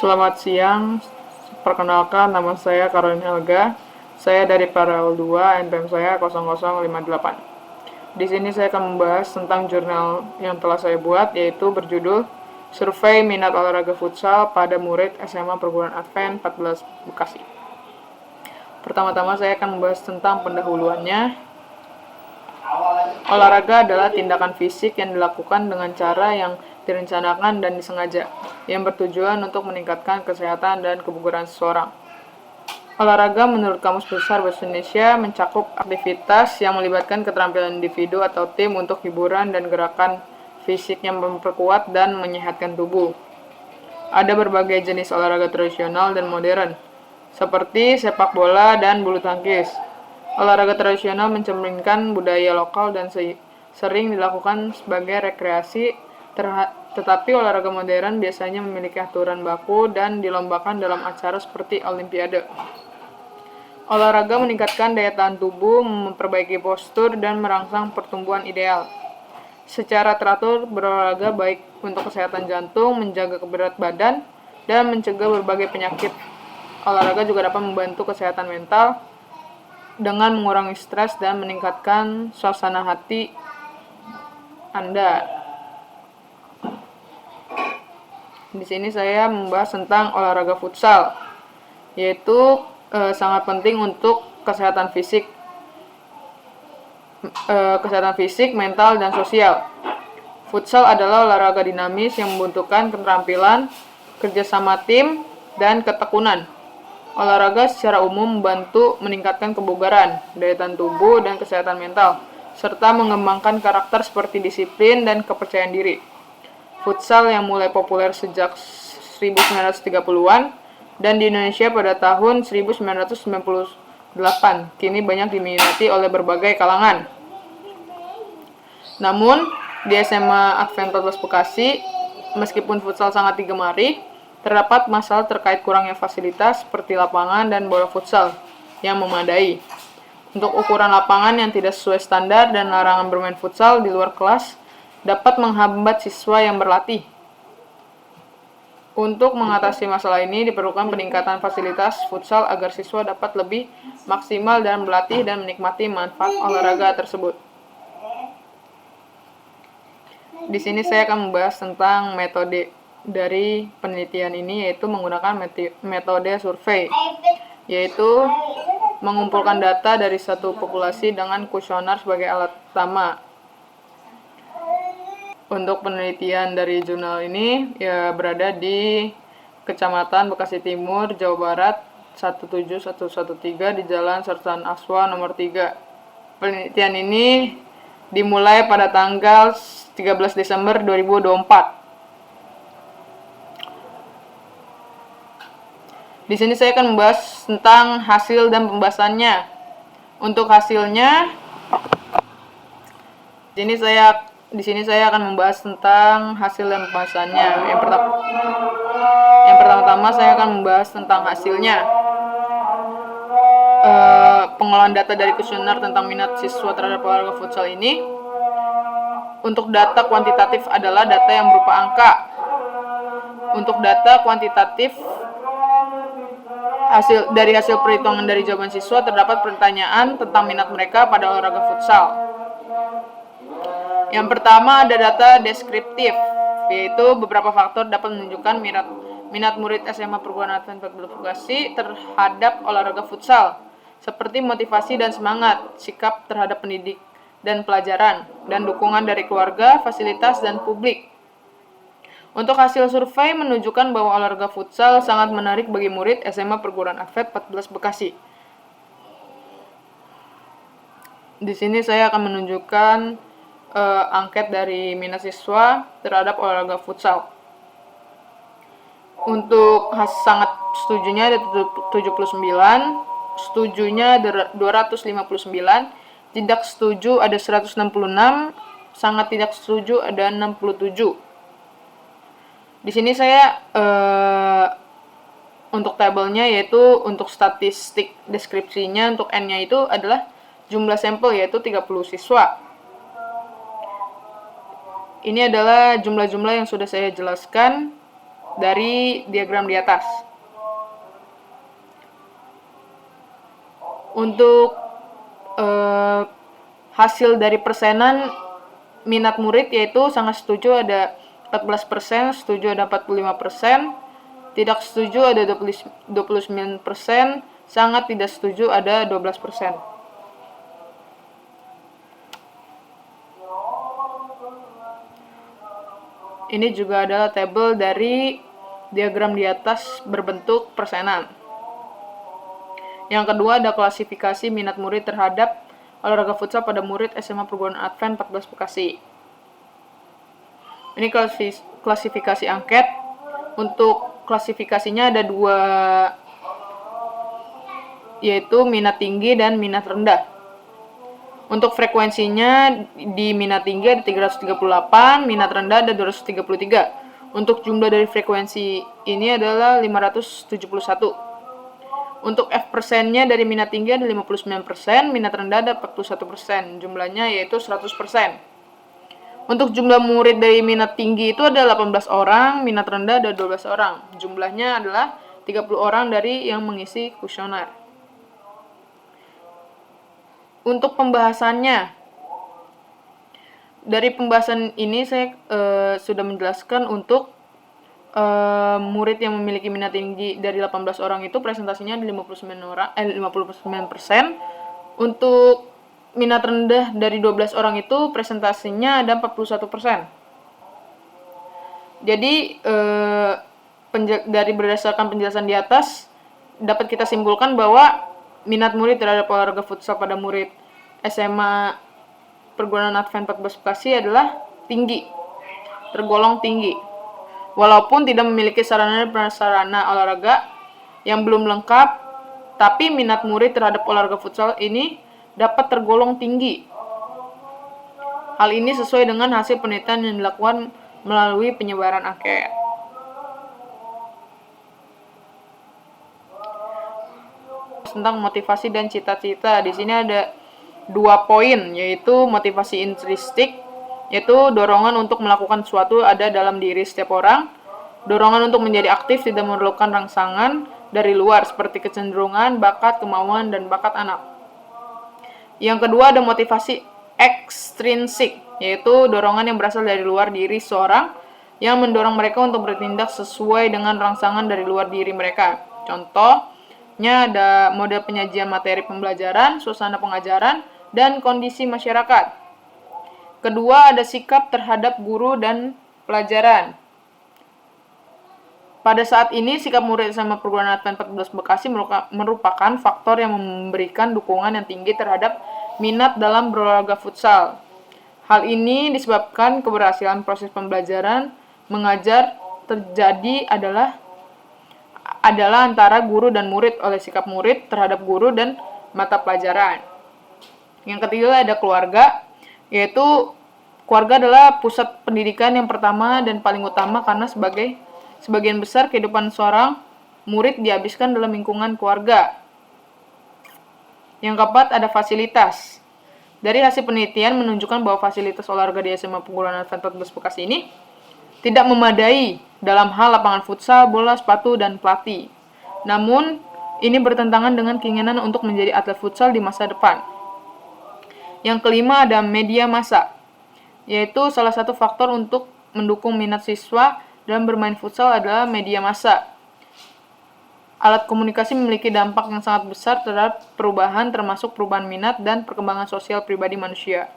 Selamat siang, perkenalkan nama saya Caroline Helga. Saya dari Paralel 2, NPM saya 0058. Di sini saya akan membahas tentang jurnal yang telah saya buat, yaitu berjudul Survei Minat Olahraga Futsal pada Murid SMA Perguruan Advent 14 Bekasi. Pertama-tama saya akan membahas tentang pendahuluannya. Olahraga adalah tindakan fisik yang dilakukan dengan cara yang direncanakan dan disengaja, yang bertujuan untuk meningkatkan kesehatan dan kebugaran seseorang. Olahraga menurut Kamus Besar Bahasa Indonesia mencakup aktivitas yang melibatkan keterampilan individu atau tim untuk hiburan dan gerakan fisik yang memperkuat dan menyehatkan tubuh. Ada berbagai jenis olahraga tradisional dan modern, seperti sepak bola dan bulu tangkis. Olahraga tradisional mencerminkan budaya lokal dan sering dilakukan sebagai rekreasi, tetapi olahraga modern biasanya memiliki aturan baku dan dilombakan dalam acara seperti Olimpiade. Olahraga meningkatkan daya tahan tubuh, memperbaiki postur, dan merangsang pertumbuhan ideal. Secara teratur, berolahraga baik untuk kesehatan jantung, menjaga keberat badan, dan mencegah berbagai penyakit. Olahraga juga dapat membantu kesehatan mental dengan mengurangi stres dan meningkatkan suasana hati Anda. Di sini saya membahas tentang olahraga futsal, yaitu sangat penting untuk kesehatan fisik, mental, dan sosial. Futsal adalah olahraga dinamis yang membutuhkan keterampilan, kerjasama tim, dan ketekunan. Olahraga secara umum membantu meningkatkan kebugaran, daya tahan tubuh, dan kesehatan mental, serta mengembangkan karakter seperti disiplin dan kepercayaan diri. Futsal yang mulai populer sejak 1930-an dan di Indonesia pada tahun 1998, kini banyak diminati oleh berbagai kalangan. Namun, di SMA Advent 14 Bekasi, meskipun futsal sangat digemari, terdapat masalah terkait kurangnya fasilitas seperti lapangan dan bola futsal yang memadai. Untuk ukuran lapangan yang tidak sesuai standar dan larangan bermain futsal di luar kelas dapat menghambat siswa yang berlatih. Untuk mengatasi masalah ini diperlukan peningkatan fasilitas futsal agar siswa dapat lebih maksimal dalam berlatih dan menikmati manfaat olahraga tersebut. Di sini saya akan membahas tentang metode dari penelitian ini, yaitu menggunakan metode survei, yaitu mengumpulkan data dari satu populasi dengan kuesioner sebagai alat utama. Untuk penelitian dari jurnal ini berada di Kecamatan Bekasi Timur, Jawa Barat 17113 di Jalan Sersan Aswa nomor 3. Penelitian ini dimulai pada tanggal 13 Desember 2024. Di sini saya akan membahas tentang hasil dan pembahasannya. Untuk hasilnya, di sini saya akan membahas tentang hasil dan pembahasannya. Yang pertama saya akan membahas tentang hasilnya. Pengolahan data dari kuesioner tentang minat siswa terhadap olahraga futsal ini. Untuk data kuantitatif adalah data yang berupa angka. Untuk data kuantitatif, hasil perhitungan dari jawaban siswa terdapat pertanyaan tentang minat mereka pada olahraga futsal. Yang pertama ada data deskriptif, yaitu beberapa faktor dapat menunjukkan minat murid SMA Perguruan Advent 14 Bekasi terhadap olahraga futsal, seperti motivasi dan semangat, sikap terhadap pendidik dan pelajaran, dan dukungan dari keluarga, fasilitas, dan publik. Untuk hasil survei menunjukkan bahwa olahraga futsal sangat menarik bagi murid SMA Perguruan Advent 14 Bekasi. Di sini saya akan menunjukkan angket dari minat siswa terhadap olahraga futsal. Untuk sangat setujunya ada 79, setujunya ada 259, tidak setuju ada 166, sangat tidak setuju ada 67. Di sini saya untuk tabelnya, yaitu untuk statistik deskripsinya, untuk N-nya itu adalah jumlah sampel, yaitu 30 siswa. Ini adalah jumlah-jumlah yang sudah saya jelaskan. dari diagram di atas. Untuk hasil dari persenan minat murid yaitu sangat setuju ada 14%, setuju ada 45%, tidak setuju ada 29%, sangat tidak setuju ada 12%. Ini juga adalah tabel dari diagram di atas berbentuk persenan. Yang kedua ada klasifikasi minat murid terhadap olahraga futsal pada murid SMA Perguruan Advent 14 Bekasi. Ini klasifikasi angket. Untuk klasifikasinya ada dua, yaitu minat tinggi dan minat rendah. Untuk frekuensinya di minat tinggi ada 338, minat rendah ada 233. Untuk jumlah dari frekuensi ini adalah 571. Untuk F persennya dari minat tinggi ada 59%, minat rendah ada 41%. Jumlahnya yaitu 100%. Untuk jumlah murid dari minat tinggi itu ada 18 orang, minat rendah ada 12 orang. Jumlahnya adalah 30 orang dari yang mengisi kuesioner. Untuk pembahasannya, dari pembahasan ini saya sudah menjelaskan untuk murid yang memiliki minat tinggi dari 18 orang itu presentasinya di 59%. Untuk minat rendah dari 12 orang itu presentasinya ada 41%. Jadi dari berdasarkan penjelasan di atas dapat kita simpulkan bahwa minat murid terhadap olahraga futsal pada murid SMA Perguruan Advent 14 Bekasi adalah tinggi, tergolong tinggi. Walaupun tidak memiliki sarana dan prasarana olahraga yang belum lengkap, tapi minat murid terhadap olahraga futsal ini dapat tergolong tinggi. Hal ini sesuai dengan hasil penelitian yang dilakukan melalui penyebaran angket. Tentang motivasi dan cita-cita. Di sini ada 2 poin, yaitu motivasi intrinsik, yaitu dorongan untuk melakukan sesuatu ada dalam diri setiap orang. Dorongan untuk menjadi aktif tidak memerlukan rangsangan dari luar seperti kecenderungan, bakat, kemauan, dan bakat anak. Yang kedua ada motivasi ekstrinsik, yaitu dorongan yang berasal dari luar diri seorang yang mendorong mereka untuk bertindak sesuai dengan rangsangan dari luar diri mereka. Contohnya ada model penyajian materi pembelajaran, suasana pengajaran, dan kondisi masyarakat. Kedua ada sikap terhadap guru dan pelajaran. Pada saat ini, sikap murid SMA Perguruan Advent 14 Bekasi merupakan faktor yang memberikan dukungan yang tinggi terhadap minat dalam berolahraga futsal. Hal ini disebabkan keberhasilan proses pembelajaran mengajar terjadi adalah antara guru dan murid oleh sikap murid terhadap guru dan mata pelajaran. Yang ketiga ada keluarga, yaitu keluarga adalah pusat pendidikan yang pertama dan paling utama karena sebagian besar kehidupan seorang murid dihabiskan dalam lingkungan keluarga. Yang keempat ada fasilitas. Dari hasil penelitian menunjukkan bahwa fasilitas olahraga di SMA Perguruan Advent 14 Bekasi ini tidak memadai dalam hal lapangan futsal, bola, sepatu, dan pelatih. Namun, ini bertentangan dengan keinginan untuk menjadi atlet futsal di masa depan. Yang kelima ada media massa, yaitu salah satu faktor untuk mendukung minat siswa dalam bermain futsal adalah media massa. Alat komunikasi memiliki dampak yang sangat besar terhadap perubahan termasuk perubahan minat dan perkembangan sosial pribadi manusia.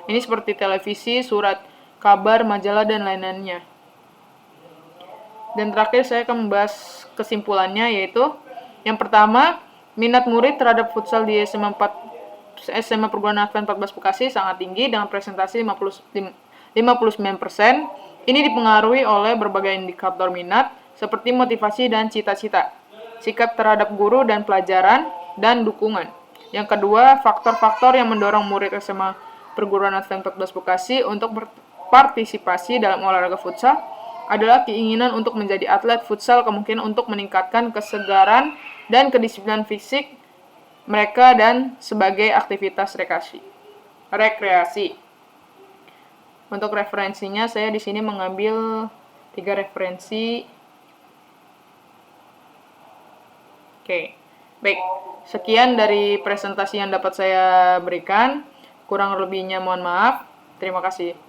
Ini seperti televisi, surat kabar, majalah, dan lain-lainnya. Dan terakhir saya akan membahas kesimpulannya, yaitu yang pertama, minat murid terhadap futsal di SMA Perguruan Advent 14 Bekasi sangat tinggi dengan presentasi 59%. Ini dipengaruhi oleh berbagai indikator minat seperti motivasi dan cita-cita, sikap terhadap guru dan pelajaran, dan dukungan. Yang kedua, faktor-faktor yang mendorong murid SMA Perguruan Advent 14 Bekasi untuk berpartisipasi dalam olahraga futsal adalah keinginan untuk menjadi atlet futsal, kemungkinan untuk meningkatkan kesegaran dan kedisiplinan fisik mereka, dan sebagai aktivitas rekreasi. Untuk referensinya, saya di sini mengambil 3 referensi. Oke, baik. Sekian dari presentasi yang dapat saya berikan. Kurang lebihnya mohon maaf. Terima kasih.